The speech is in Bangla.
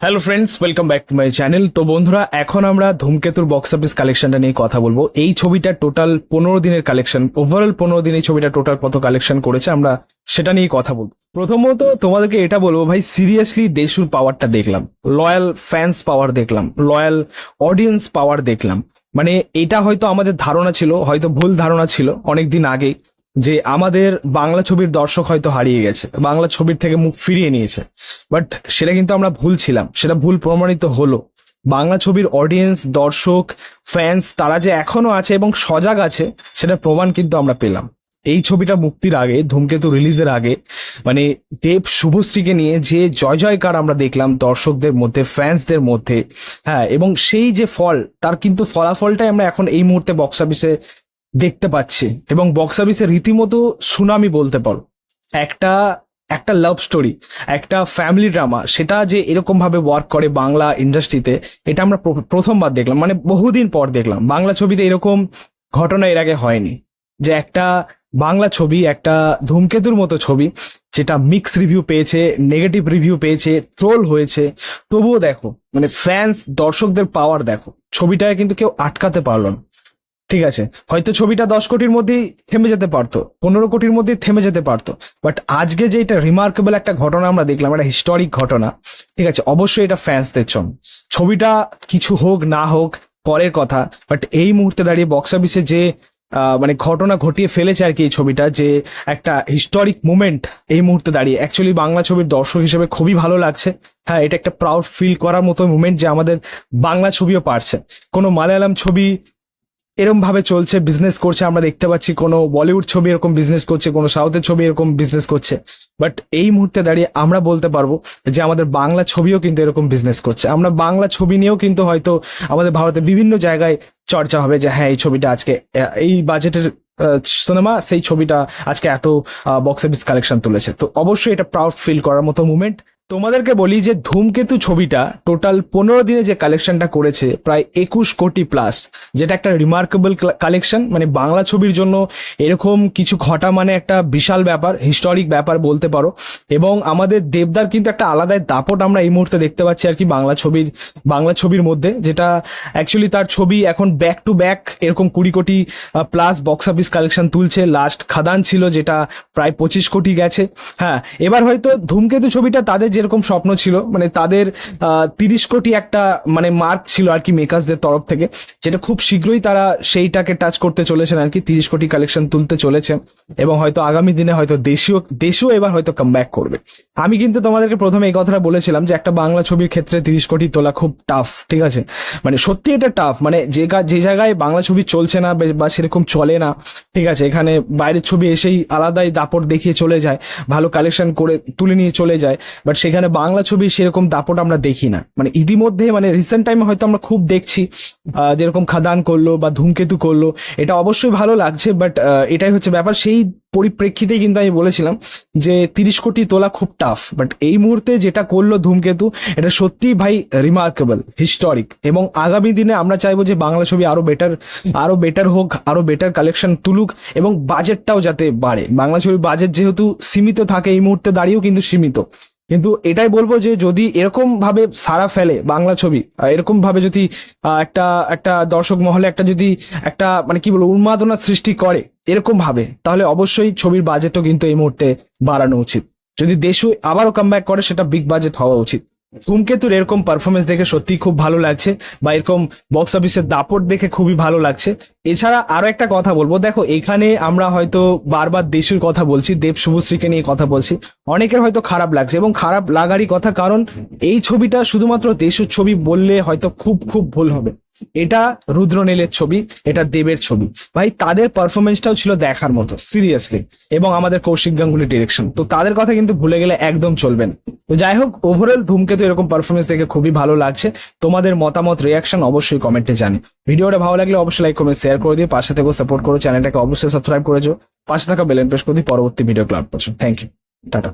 Hello friends, welcome back to my channel. তো বন্ধুরা, এখন আমরা ধূমকেতুর বক্স অফিস কালেকশনটা নিয়ে কথা বলবো। এই ছবিটা টোটাল 15 দিনের কালেকশন, ওভারঅল 15 দিন এই ছবিটা টোটাল কত কালেকশন করেছে আমরা সেটা নিয়ে কথা বলবো। প্রথমত তোমাদেরকে এটা বলবো ভাই, সিরিয়াসলি দেশুর পাওয়ারটা দেখলাম, লয়াল ফ্যান্স পাওয়ার দেখলাম, লয়াল অডিয়েন্স পাওয়ার দেখলাম। মানে এটা হয়তো আমাদের ধারণা ছিল, হয়তো ভুল ধারণা ছিল অনেকদিন আগে, যে আমাদের বাংলা ছবির দর্শক হয়তো হারিয়ে গেছে, বাংলা ছবির থেকে মুখ ফিরিয়ে নিয়েছে। বাট সেটা কিন্তু আমরা ভুল ছিলাম, সেটা ভুল প্রমাণিত হলো। বাংলা ছবির অডিয়েন্স, দর্শক, ফ্যান্স তারা যে এখনো আছে এবং সজাগ আছে, সেটা প্রমাণ কিন্তু আমরা পেলাম। এই ছবিটা মুক্তির আগে, ধূমকেতু রিলিজের আগে, মানে দেব শুভশ্রীকে নিয়ে যে জয় জয়কার আমরা দেখলাম দর্শকদের মধ্যে, ফ্যান্সদের মধ্যে, হ্যাঁ, এবং সেই যে ফল, তার কিন্তু ফলাফলটাই আমরা এখন এই মুহূর্তে বক্স অফিসে দেখতে পাচ্ছি। এবং বক্স অফিসে রীতিমতো সুনামি বলতে পারো। একটা একটা লাভ স্টোরি, একটা ফ্যামিলি ড্রামা, সেটা যে এরকম ভাবে ওয়ার্ক করে বাংলা ইন্ডাস্ট্রিতে, এটা আমরা প্রথমবার দেখলাম, মানে বহুদিন পর দেখলাম। বাংলা ছবিতে এরকম ঘটনা এর আগে হয়নি, যে একটা বাংলা ছবি, একটা ধূমকেতুর মতো ছবি, যেটা মিক্স রিভিউ পেয়েছে, নেগেটিভ রিভিউ পেয়েছে, ট্রোল হয়েছে, তবুও দেখো মানে ফ্যান্স, দর্শকদের পাওয়ার দেখো। ছবিটাকে কিন্তু কেউ আটকাতে পারলো না। ঠিক আছে, হয়তো ছবিটা 10 কোটির মধ্যেই থেমে যেতে পারতো, 15 কোটির মধ্যেই থেমে যেতে পারতো, বাট আজকে যে এটা রিমার্কেবল একটা ঘটনা আমরা দেখলাম, একটা হিস্টোরিক ঘটনা। ঠিক আছে, অবশ্যই এটা ফ্যান্সদের জন্য। ছবিটা কিছু হোক না হোক পরের কথা, বাট এই মুহূর্তে দাঁড়িয়ে বক্স অফিসে যে মানে ঘটনা ঘটিয়ে ফেলেছে আর কি এই ছবিটা, যে একটা হিস্টোরিক মুমেন্ট এই মুহূর্তে দাঁড়িয়ে, অ্যাকচুয়ালি বাংলা ছবির দর্শক হিসেবে খুবই ভালো লাগছে। হ্যাঁ, এটা একটা প্রাউড ফিল করার মতো মুমেন্ট যে আমাদের বাংলা ছবিও পারছে। কোনো মালায়ালাম ছবি এরকম ভাবে চলছে, বিজনেস করছে, আমরা দেখতে পাচ্ছি। কোনো বলিউড ছবি এরকম বিজনেস করছে, কোনো সাউথের ছবি এরকম বিজনেস করছে, বাট এই মুহূর্তে দাঁড়িয়ে আমরা বলতে পারবো যে আমাদের বাংলা ছবিও কিন্তু এরকম বিজনেস করছে। আমরা বাংলা ছবি নিয়েও কিন্তু হয়তো আমাদের ভারতের বিভিন্ন জায়গায় চর্চা হবে যে হ্যাঁ, এই ছবিটা আজকে এই বাজেটের সিনেমা, সেই ছবিটা আজকে এত বক্স অফিস কালেকশন তুলেছে। তো অবশ্যই এটা প্রাউড ফিল করার মতো মুমেন্ট। তোমাদেরকে বলি যে ধূমকেতু ছবিটা টোটাল 15 দিনে যে কালেকশনটা করেছে, প্রায় 21 কোটি প্লাস, যেটা একটা রিমার্কেবল কালেকশন। মানে বাংলা ছবির জন্য এরকম কিছু ঘটা মানে একটা বিশাল ব্যাপার, হিস্টোরিক ব্যাপার বলতে পারো। এবং আমাদের দেবদার কিন্তু একটা আলাদাই দাপট আমরা এই মুহূর্তে দেখতে পাচ্ছি আর কি বাংলা ছবির মধ্যে, যেটা অ্যাকচুয়ালি তার ছবি এখন ব্যাক টু ব্যাক এরকম 20 কোটি প্লাস বক্স অফিস কালেকশন তুলছে। লাস্ট খাদান ছিল, যেটা প্রায় 25 কোটি গেছে। হ্যাঁ, এবার হয়তো ধূমকেতু ছবিটা তাদের যেরকম স্বপ্ন ছিল, মানে তাদের 30 কোটি একটা মানে মার্ক ছিল আর কি মেকার্সদের তরফ থেকে, যেটা খুব শীঘ্রই তারা সেইটাকে টাচ করতে চলেছেন আর কি, 30 কোটি কালেকশন তুলতে চলেছে। এবং হয়তো আগামী দিনে হয়তো দেশীয় এবার হয়তো কামব্যাক করবে। আমি কিন্তু তোমাদেরকে প্রথমে এই কথাটা বলেছিলাম যে একটা বাংলা ছবির ক্ষেত্রে 30 কোটি তোলা খুব টাফ। ঠিক আছে, মানে সত্যি এটা টাফ। মানে যে জায়গায় বাংলা ছবি চলছে না বা সেরকম চলে না, ঠিক আছে, এখানে বাইরের ছবি এসেই আলাদাই দাপট দেখিয়ে চলে যায়, ভালো কালেকশন করে তুলে নিয়ে চলে যায়, বাট সেখানে বাংলা ছবি সেরকম দাপট আমরা দেখি না। মানে ইতিমধ্যে, মানে রিসেন্ট টাইমে হয়তো আমরা খুব দেখছি, যেরকম খাদান করলো বা ধূমকেতু করলো, এটা অবশ্যই ভালো লাগছে, বাট এটাই হচ্ছে ব্যাপার। সেই পরিপ্রেক্ষিতে কিন্তু আমি বলেছিলাম যে 30 কোটি তোলা খুব টাফ, বাট এই মুহূর্তে যেটা করলো ধূমকেতু, এটা সত্যিই ভাই রিমার্কেবল, হিস্টোরিক। এবং আগামী দিনে আমরা চাইবো যে বাংলা ছবি আরো বেটার হোক, আরো বেটার কালেকশন তুলুক, এবং বাজেটটাও যাতে বাড়ে। বাংলা ছবির বাজেট যেহেতু সীমিত থাকে, এই মুহূর্তে দাঁড়িয়েও কিন্তু সীমিত, কিন্তু এটাই বলবো যে যদি এরকম ভাবে সারা ফেলে বাংলা ছবি, এরকম ভাবে যদি একটা একটা দর্শক মহলে একটা মানে কি বলবো উন্মাদনা সৃষ্টি করে এরকম ভাবে, তাহলে অবশ্যই ছবির বাজেটও কিন্তু এই মুহূর্তে বাড়ানো উচিত। যদি দেশও আবারও কামব্যাক করে, সেটা বিগ বাজেট হওয়া উচিত। ধূমকেতুর এরকম পারফরমেন্স দেখে সত্যি খুব ভালো লাগছে, বা এরকম বক্স অফিসের দাপট দেখে খুবই ভালো লাগছে। এছাড়া আরো একটা কথা বলবো, দেখো এখানে আমরা হয়তো বারবার দেশের কথা বলছি, দেব শুভশ্রীকে নিয়ে কথা বলছি, অনেকের হয়তো খারাপ লাগছে, এবং খারাপ লাগারই কথা, কারণ এই ছবিটা শুধুমাত্র দেশের ছবি বললে হয়তো খুব খুব ভুল হবে। এটা রুদ্রনীলের ছবি, এটা দেবের ছবি, ভাই তাদের পারফরমেন্সটাও ছিল দেখার মতো সিরিয়াসলি, এবং আমাদের কৌশিক গাঙ্গুলি ডিরেকশন, তো তাদের কথা কিন্তু ভুলে গেলে একদম চলবে না। তো যাই হোক, ওভারঅল ধূমকেতু এরকম পারফরমেন্স দেখে খুবই ভালো লাগছে। তোমাদের মতামত, রিয়াকশন অবশ্যই কমেন্টে জানি। ভিডিওটা ভালো লাগলে অবশ্যই লাইক কমেন্ট শেয়ার করে দিও, পাশে থেকে সাপোর্ট করো, চ্যানেলটাকে অবশ্যই সাবস্ক্রাইব করেছো, পাশে থাকা বেল আইকন প্রেস করে দিও পরবর্তী ভিডিও ক্লাব করছো। Thank you, tata.